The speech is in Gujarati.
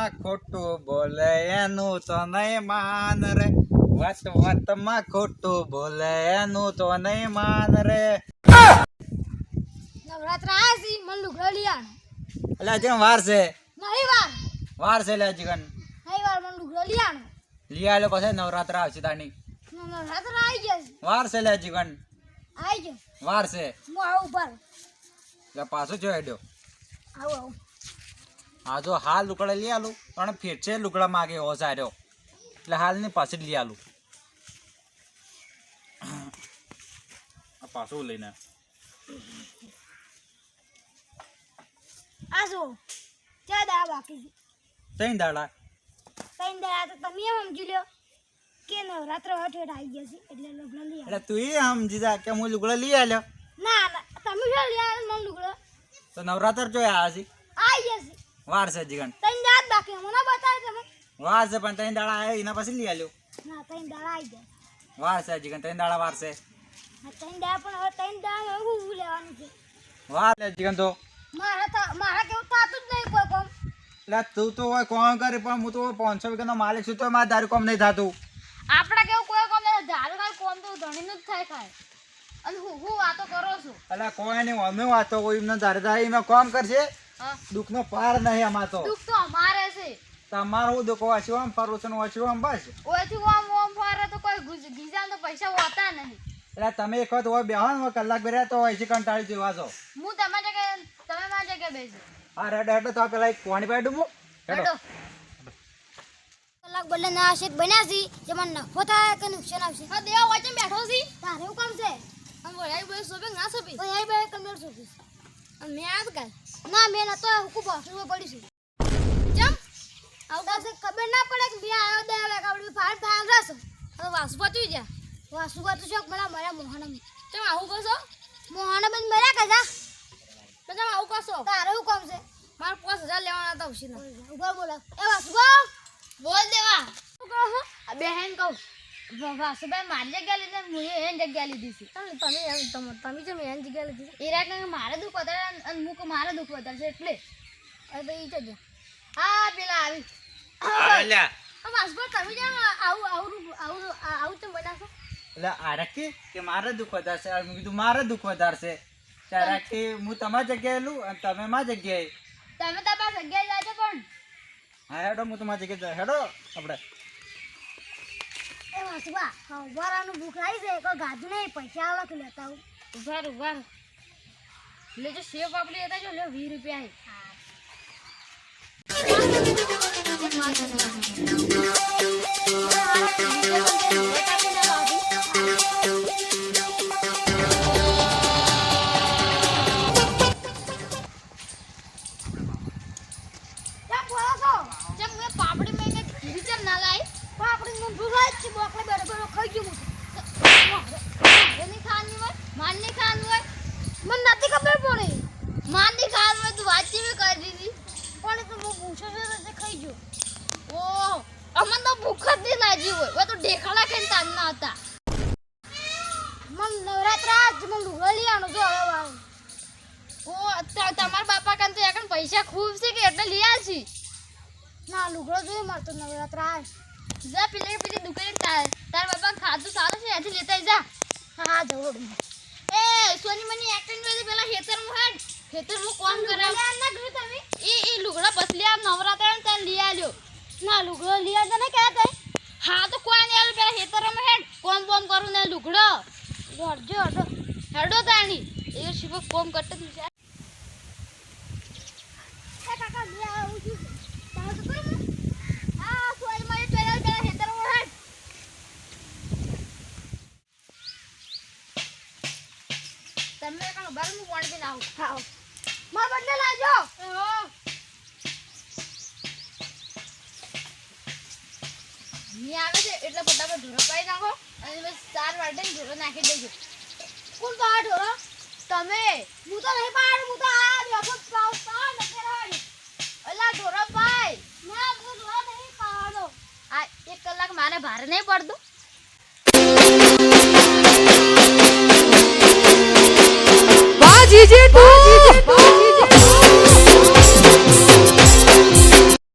વાતમાં ખોટું બોલે એનું તો નહીં માન રે. વાતમાં ખોટું બોલે એનું તો નહીં માન રે. નવરાત્ર આસી મન લુગડો લીયાણ. એટલે જેમ વાર છે નહીં વાર છે લે જીગન નહીં વાર મન લુગડો લીયાણ. લઈ આલો પછી નવરાત્ર આવશે તાની નવરાત્ર આવી જશે. વાર છે લે જીગન આવી જશે. વાર છે હું આવું ઉપર એટલે પાછું જો હેડ્યો. આવું હા જો હાલ લુકડા લઈ આલું પણ ફેર છે લુકડા માગે હો સાર્યો એટલે હાલ ની પાછી લઈ આલું. પાછું લઈને આ જો ચા દા બાકી છે. ત્રણ દાડા ત્રણ દા તો તમે એમ સમજી લ્યો કે નવરાત્ર હેઠ આવી જશે એટલે લુગડો લઈ એટલે તું એ સમજી જા કે હું લુગડા લઈ આલ્યો. ના ના તમે જો લઈ આવ્યા મન લુગડો તો નવરાત્ર જો આવી આવી જશે. વાર છે જીગન ત્રણ દા બાકી મને બતાવી તમે. વાર છે પણ ત્રણ દાડા આવ્યા એના પછી લઈ આલ્યો. ના ત્રણ દા આવી જશે. વાર છે જીગન ત્રણ દાડા વાર છે. ત્રણ દા પણ હવે ત્રણ દા હું લેવાનું છે. વાર લે જીગન તો મારા કેવું થતું જ નહીં કોઈ કોમ. એટલે તું તો હોય કોણ કરે પણ હું તો 500 વીઘાનો માલિક છું તો મારે તારું કામ નહીં થતું. આપડા કેવું કોઈ કોમ નહીં ધારો કાઈ કોમ તો ધણીનું જ થાય કાય. અને હું વાતો કરો છું. એટલે કોઈ નહીં અમે વાતો કોઈ એમને તારે થાય એમાં કામ કરશે. દુઃખનો પાર નહીં આમાં તો. દુઃખ તો અમારે છે. તમારું દુઃખ વાંચ્યું આમ પરોસન વાંચ્યું આમ બસ. ઓયથી ઓમ ફારે તો કોઈ ગીજાન તો પૈસા હોતા નહીં. એટલે તમે એક વખત હોય બેહો ને કલાક બેર્યા તો હોય છે કંટાળી જેવા છો. હું તમારી જગ્યાએ તમે મારી જગ્યાએ બેસી. હા રેડો હેડો તો પેલા એક પાણી પાડું હું હેડો. કલાક બદલે ના હશે બન્યા છે જેમાં નફો થાય કે નુકસાન આવશે. હા દેવા વચ્ચે બેઠો છે તારે એવું કામ છે. આમ વળાઈ બે સોપે ના સોપી તો એ બે કમર સોપી. મેં આજ કાલ ના મેં નતો હુકુ બાસું પડી છે. જમ આવડા છે ખબર ના પડે કે બે આયો દે હવે કાવડી ફાડ ફાડ રસ. હવે વાસુ પાતું જા વાસુ પાતું શોક મને મારા મોહનમ. તમે આવું કહો મોહનમ બેન મર્યા કજા તમે આવું કહો તારે એવું કામ છે. મારે 5000 લેવાના હતા ઉશીના. ઉભા બોલો એ વાસુ બોલ દેવા શું કહો છો આ બેહેન કહું વાસુભાઈ મારી જગ્યા લીધી હું એની જગ્યા લીધી છે. તમે જેમ એની જગ્યા લીધી એ રાખ મારે દુઃખ વધારે અને મુક મારે દુઃખ વધારે છે એટલે હવે એ જગ્યા હા પેલા આવી વાસુભાઈ તમે જેમ આવું તમે બનાવશો. એટલે આ રાખી કે મારે દુઃખ વધારશે મેં કીધું મારે દુઃખ વધારશે ત્યાં રાખી હું તમારી જગ્યાએ લઉં અને તમે મારી જગ્યાએ. તમે તમારી જગ્યાએ જાજો પણ હા હેડો હું તમારી જગ્યાએ હેડો આપણે. એ વાસુબા ઉભારાનું ભૂખ લાગી છે કોઈ ગાધું નહીં પૈસા આવા કે લેતા આવું. ઉભાર લેજો સેવ પાપડી લેતા જો લે 20 રૂપિયા તમારા બાપા કાન તો એકન પૈસા ખૂબ છે કે એટલે લઈ આવશે. ના લુગડો જોઈ મળતો નવરાત્ર આ જા પેલી દુકાને તાર બાપા ખાતું સારું છે એથી લેતા જા. હા જવું એ સોની મની એક્ટિંગ કરી પેલા ખેતરમાં કોમ કરે ના ગયું તમે એ લુગડા બસલી આ નવરાત્ર ને તાર લઈ આવ્યો. ના લુગડો લઈ આવતા ને ક્યાં થાય. હા તો કોઈ નહીં આવ્યું પેલા ખેતરમાં હેડ કોમ કરું ને લુગડો હેડો તાણી એ શિવ કોમ કરતા તું જા. કાકા લે આવું છું તાર તો કોઈ આ સોની મની પેલા ખેતરમાં હેડ તમે કાં બાર હું પાણી પીને આવું. હા માર બદલે લાજો. ની આવે છે એટલે ફટાફટ ઢોરો પાઈ નાખો અને બસ 4 વાટે ઢોરો નાખી દેજો. કોણ તો આ ઢોરો તમે હું તો નહીં પાડું હું તો આ બેઠો પાવ નથી રહેવાની. અલા ઢોરો પાઈ ના હું ઢોરો નહીં પાડો. આ 1 કલાક મારે ભારે નહીં પડતું. વાહ જીજી તું